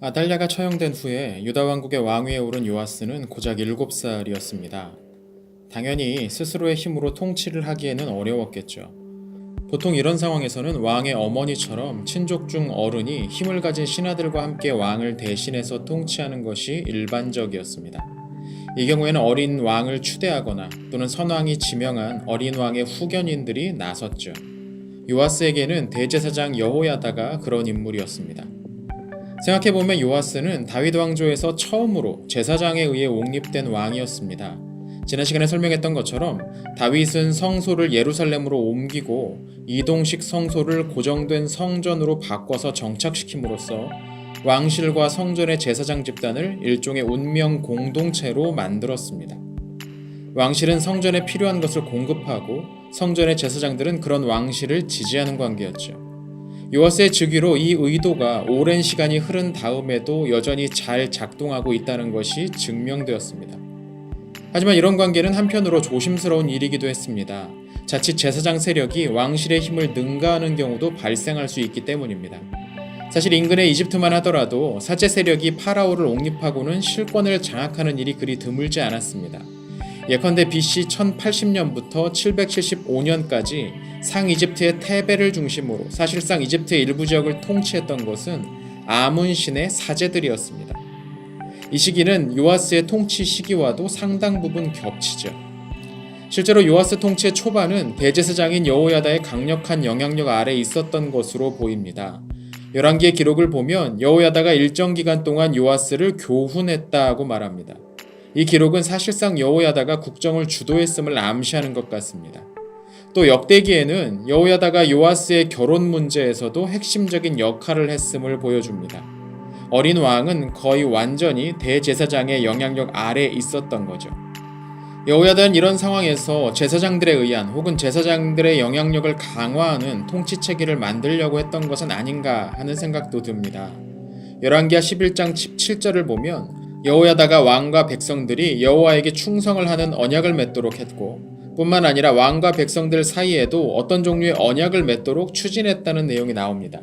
아달랴가 처형된 후에 유다 왕국의 왕위에 오른 요아스는 고작 7살이었습니다. 당연히 스스로의 힘으로 통치를 하기에는 어려웠겠죠. 보통 이런 상황에서는 왕의 어머니처럼 친족 중 어른이 힘을 가진 신하들과 함께 왕을 대신해서 통치하는 것이 일반적이었습니다. 이 경우에는 어린 왕을 추대하거나 또는 선왕이 지명한 어린 왕의 후견인들이 나섰죠. 요아스에게는 대제사장 여호야다가 그런 인물이었습니다. 생각해보면 요아스는 다윗 왕조에서 처음으로 제사장에 의해 옹립된 왕이었습니다. 지난 시간에 설명했던 것처럼 다윗은 성소를 예루살렘으로 옮기고 이동식 성소를 고정된 성전으로 바꿔서 정착시킴으로써 왕실과 성전의 제사장 집단을 일종의 운명 공동체로 만들었습니다. 왕실은 성전에 필요한 것을 공급하고 성전의 제사장들은 그런 왕실을 지지하는 관계였죠. 요아스의 즉위로 이 의도가 오랜 시간이 흐른 다음에도 여전히 잘 작동하고 있다는 것이 증명되었습니다. 하지만 이런 관계는 한편으로 조심스러운 일이기도 했습니다. 자칫 제사장 세력이 왕실의 힘을 능가하는 경우도 발생할 수 있기 때문입니다. 사실 인근의 이집트만 하더라도 사제 세력이 파라오를 옹립하고는 실권을 장악하는 일이 그리 드물지 않았습니다. 예컨대 BC 1080년부터 775년까지 상이집트의 테베를 중심으로 사실상 이집트의 일부 지역을 통치했던 것은 아문 신의 사제들이었습니다. 이 시기는 요아스의 통치 시기와도 상당 부분 겹치죠. 실제로 요아스 통치의 초반은 대제사장인 여호야다의 강력한 영향력 아래 있었던 것으로 보입니다. 열왕기의 기록을 보면 여호야다가 일정 기간 동안 요아스를 교훈했다고 말합니다. 이 기록은 사실상 여호야다가 국정을 주도했음을 암시하는 것 같습니다. 또 역대기에는 여호야다가 요아스의 결혼 문제에서도 핵심적인 역할을 했음을 보여줍니다. 어린 왕은 거의 완전히 대제사장의 영향력 아래에 있었던 거죠. 여호야다는 이런 상황에서 제사장들에 의한 혹은 제사장들의 영향력을 강화하는 통치 체계를 만들려고 했던 것은 아닌가 하는 생각도 듭니다. 열왕기하 11장 17절을 보면 여호야다가 왕과 백성들이 여호와에게 충성을 하는 언약을 맺도록 했고 뿐만 아니라 왕과 백성들 사이에도 어떤 종류의 언약을 맺도록 추진했다는 내용이 나옵니다.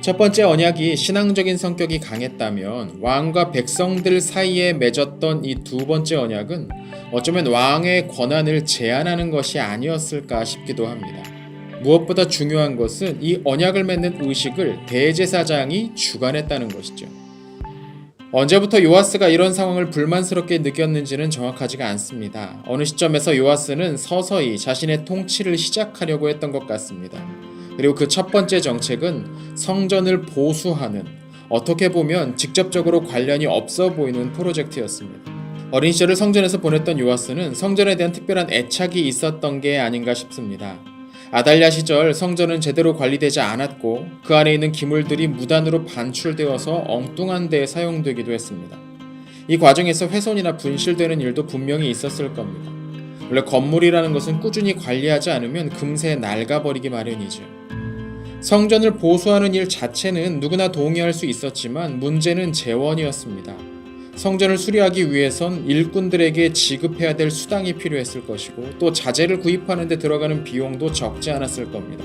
첫 번째 언약이 신앙적인 성격이 강했다면 왕과 백성들 사이에 맺었던 이 두 번째 언약은 어쩌면 왕의 권한을 제한하는 것이 아니었을까 싶기도 합니다. 무엇보다 중요한 것은 이 언약을 맺는 의식을 대제사장이 주관했다는 것이죠. 언제부터 요아스가 이런 상황을 불만스럽게 느꼈는지는 정확하지가 않습니다. 어느 시점에서 요아스는 서서히 자신의 통치를 시작하려고 했던 것 같습니다. 그리고 그 첫 번째 정책은 성전을 보수하는, 어떻게 보면 직접적으로 관련이 없어 보이는 프로젝트였습니다. 어린 시절을 성전에서 보냈던 요아스는 성전에 대한 특별한 애착이 있었던 게 아닌가 싶습니다. 아달랴 시절 성전은 제대로 관리되지 않았고 그 안에 있는 기물들이 무단으로 반출되어서 엉뚱한 데에 사용되기도 했습니다. 이 과정에서 훼손이나 분실되는 일도 분명히 있었을 겁니다. 원래 건물이라는 것은 꾸준히 관리하지 않으면 금세 낡아버리기 마련이죠. 성전을 보수하는 일 자체는 누구나 동의할 수 있었지만 문제는 재원이었습니다. 성전을 수리하기 위해선 일꾼들에게 지급해야 될 수당이 필요했을 것이고 또 자재를 구입하는 데 들어가는 비용도 적지 않았을 겁니다.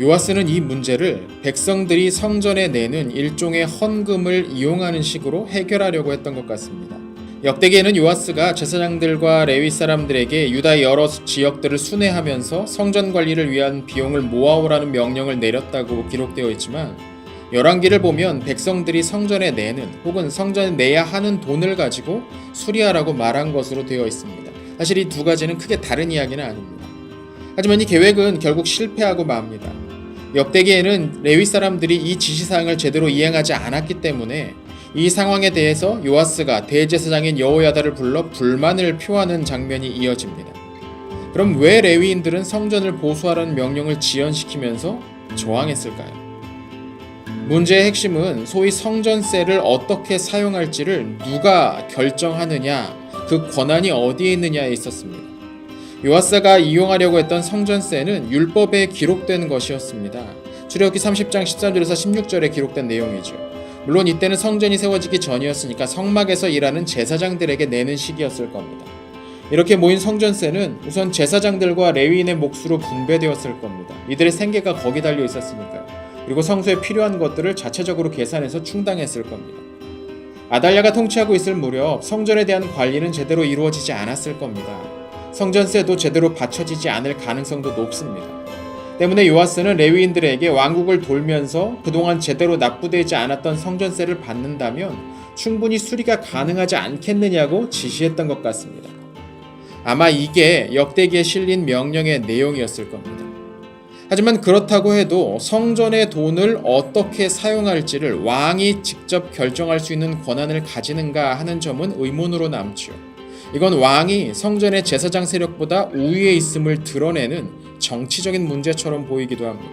요아스는 이 문제를 백성들이 성전에 내는 일종의 헌금을 이용하는 식으로 해결하려고 했던 것 같습니다. 역대기에는 요아스가 제사장들과 레위 사람들에게 유다의 여러 지역들을 순회하면서 성전 관리를 위한 비용을 모아오라는 명령을 내렸다고 기록되어 있지만 열왕기를 보면 백성들이 성전에 내는 혹은 성전에 내야 하는 돈을 가지고 수리하라고 말한 것으로 되어 있습니다. 사실 이 두 가지는 크게 다른 이야기는 아닙니다. 하지만 이 계획은 결국 실패하고 맙니다. 역대기에는 레위 사람들이 이 지시사항을 제대로 이행하지 않았기 때문에 이 상황에 대해서 요아스가 대제사장인 여호야다를 불러 불만을 표하는 장면이 이어집니다. 그럼 왜 레위인들은 성전을 보수하라는 명령을 지연시키면서 저항했을까요? 문제의 핵심은 소위 성전세를 어떻게 사용할지를 누가 결정하느냐, 그 권한이 어디에 있느냐에 있었습니다. 요아스가 이용하려고 했던 성전세는 율법에 기록된 것이었습니다. 출애굽기 30장 13절에서 16절에 기록된 내용이죠. 물론 이때는 성전이 세워지기 전이었으니까 성막에서 일하는 제사장들에게 내는 시기였을 겁니다. 이렇게 모인 성전세는 우선 제사장들과 레위인의 몫으로 분배되었을 겁니다. 이들의 생계가 거기 달려 있었으니까요. 그리고 성소에 필요한 것들을 자체적으로 계산해서 충당했을 겁니다. 아달랴가 통치하고 있을 무렵 성전에 대한 관리는 제대로 이루어지지 않았을 겁니다. 성전세도 제대로 바쳐지지 않을 가능성도 높습니다. 때문에 요아스는 레위인들에게 왕국을 돌면서 그동안 제대로 납부되지 않았던 성전세를 받는다면 충분히 수리가 가능하지 않겠느냐고 지시했던 것 같습니다. 아마 이게 역대기에 실린 명령의 내용이었을 겁니다. 하지만 그렇다고 해도 성전의 돈을 어떻게 사용할지를 왕이 직접 결정할 수 있는 권한을 가지는가 하는 점은 의문으로 남지요. 이건 왕이 성전의 제사장 세력보다 우위에 있음을 드러내는 정치적인 문제처럼 보이기도 합니다.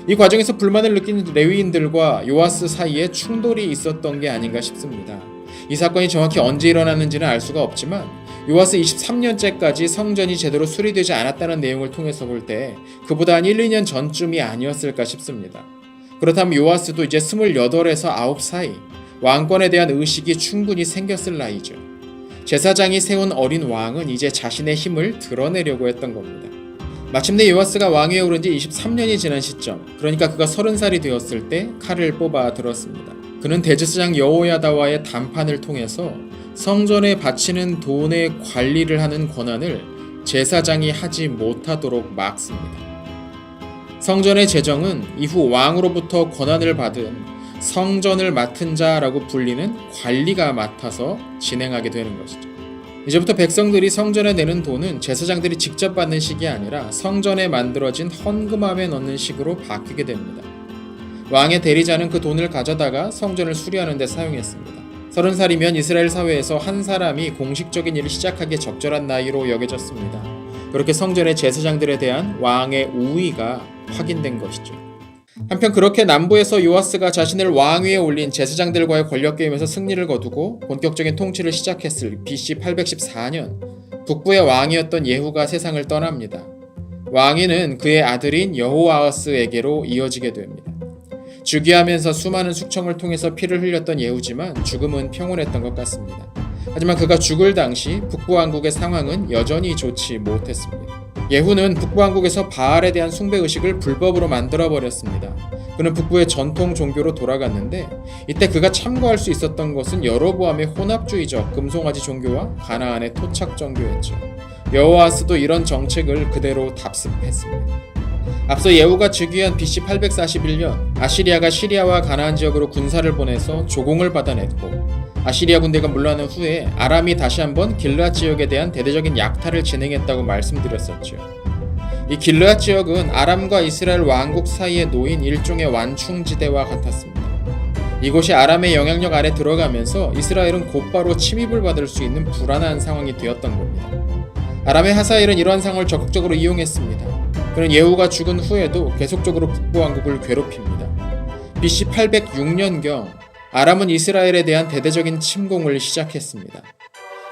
이 과정에서 불만을 느낀 레위인들과 요아스 사이에 충돌이 있었던 게 아닌가 싶습니다. 이 사건이 정확히 언제 일어났는지는 알 수가 없지만 요아스 23년째까지 성전이 제대로 수리되지 않았다는 내용을 통해서 볼 때 그보다 한 1, 2년 전쯤이 아니었을까 싶습니다. 그렇다면 요아스도 이제 28에서 9 사이 왕권에 대한 의식이 충분히 생겼을 나이죠. 제사장이 세운 어린 왕은 이제 자신의 힘을 드러내려고 했던 겁니다. 마침내 요아스가 왕위에 오른 지 23년이 지난 시점, 그러니까 그가 30살이 되었을 때 칼을 뽑아 들었습니다. 그는 대제사장 여호야다와의談판을 통해서 성전에 바치는 돈의 관리를 하는 권한을 제사장이 하지 못하도록 막습니다. 성전의 재정은 이후 왕으로부터 권한을 받은 성전을 맡은 자라고 불리는 관리가 맡아서 진행하게 되는 것이죠. 이제부터 백성들이 성전에 내는 돈은 제사장들이 직접 받는 식이 아니라 성전에 만들어진 헌금함에 넣는 식으로 바뀌게 됩니다. 왕의 대리자는 그 돈을 가져다가 성전을 수리하는 데 사용했습니다. 30살이면 이스라엘 사회에서 한 사람이 공식적인 일을 시작하기에 적절한 나이로 여겨졌습니다. 그렇게 성전의 제사장들에 대한 왕의 우위가 확인된 것이죠. 한편 그렇게 남부에서 요아스가 자신을 왕위에 올린 제사장들과의 권력 게임에서 승리를 거두고 본격적인 통치를 시작했을 BC 814년 북부의 왕이었던 예후가 세상을 떠납니다. 왕위는 그의 아들인 여호아하스에게로 이어지게 됩니다. 즉위하면서 수많은 숙청을 통해서 피를 흘렸던 예후지만 죽음은 평온했던 것 같습니다. 하지만 그가 죽을 당시 북부 왕국의 상황은 여전히 좋지 못했습니다. 예후는 북부 왕국에서 바알에 대한 숭배의식을 불법으로 만들어버렸습니다. 그는 북부의 전통 종교로 돌아갔는데 이때 그가 참고할 수 있었던 것은 여로보암의 혼합주의적 금송아지 종교와 가나안의 토착 종교였죠. 여호아스도 이런 정책을 그대로 답습했습니다. 앞서 예후가 즉위한 BC 841년 아시리아가 시리아와 가나안 지역으로 군사를 보내서 조공을 받아냈고 아시리아 군대가 물러난 후에 아람이 다시 한번 길르앗 지역에 대한 대대적인 약탈을 진행했다고 말씀드렸었죠. 이 길르앗 지역은 아람과 이스라엘 왕국 사이에 놓인 일종의 완충지대와 같았습니다. 이곳이 아람의 영향력 아래 들어가면서 이스라엘은 곧바로 침입을 받을 수 있는 불안한 상황이 되었던 겁니다. 아람의 하사엘은 이러한 상황을 적극적으로 이용했습니다. 그는 예후가 죽은 후에도 계속적으로 북부 왕국을 괴롭힙니다. BC 806년경 아람은 이스라엘에 대한 대대적인 침공을 시작했습니다.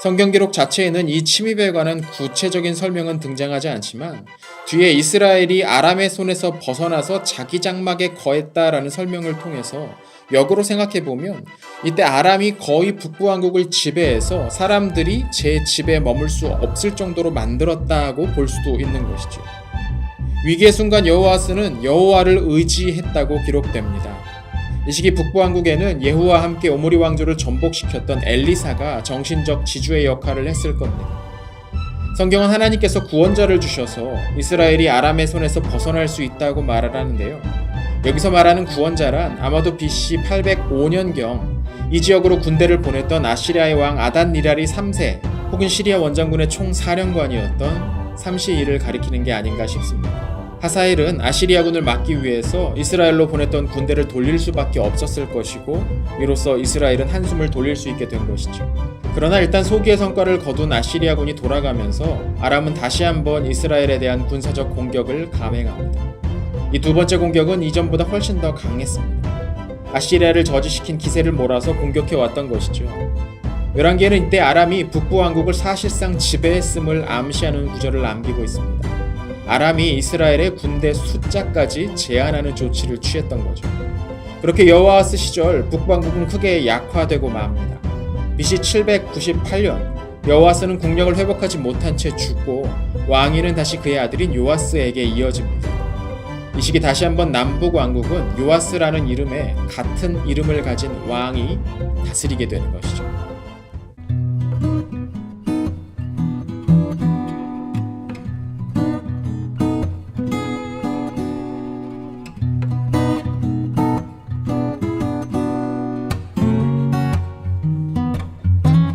성경 기록 자체에는 이 침입에 관한 구체적인 설명은 등장하지 않지만 뒤에 이스라엘이 아람의 손에서 벗어나서 자기 장막에 거했다라는 설명을 통해서 역으로 생각해보면 이때 아람이 거의 북부 왕국을 지배해서 사람들이 제 집에 머물 수 없을 정도로 만들었다고 볼 수도 있는 것이죠. 위기의 순간 여호아스는 여호와를 의지했다고 기록됩니다. 이 시기 북부 왕국에는 예후와 함께 오므리 왕조를 전복시켰던 엘리사가 정신적 지주의 역할을 했을 겁니다. 성경은 하나님께서 구원자를 주셔서 이스라엘이 아람의 손에서 벗어날 수 있다고 말을 하는데요. 여기서 말하는 구원자란 아마도 BC 805년경 이 지역으로 군대를 보냈던 아시리아의 왕 아닷니랄이 3세 혹은 시리아 원장군의 총사령관이었던 삼시일을 가리키는 게 아닌가 싶습니다. 하사엘은 아시리아군을 막기 위해서 이스라엘로 보냈던 군대를 돌릴 수밖에 없었을 것이고 이로써 이스라엘은 한숨을 돌릴 수 있게 된 것이죠. 그러나 일단 소기의 성과를 거둔 아시리아군이 돌아가면서 아람은 다시 한번 이스라엘에 대한 군사적 공격을 감행합니다. 이 두 번째 공격은 이전보다 훨씬 더 강했습니다. 아시리아를 저지시킨 기세를 몰아서 공격해왔던 것이죠. 열왕기에는 이때 아람이 북부 왕국을 사실상 지배했음을 암시하는 구절을 남기고 있습니다. 아람이 이스라엘의 군대 숫자까지 제한하는 조치를 취했던 거죠. 그렇게 여호아스 시절 북왕국은 크게 약화되고 맙니다. BC 798년 여호아스는 국력을 회복하지 못한 채 죽고 왕위는 다시 그의 아들인 요아스에게 이어집니다. 이 시기 다시 한번 남북 왕국은 요아스라는 이름에 같은 이름을 가진 왕이 다스리게 되는 것이죠.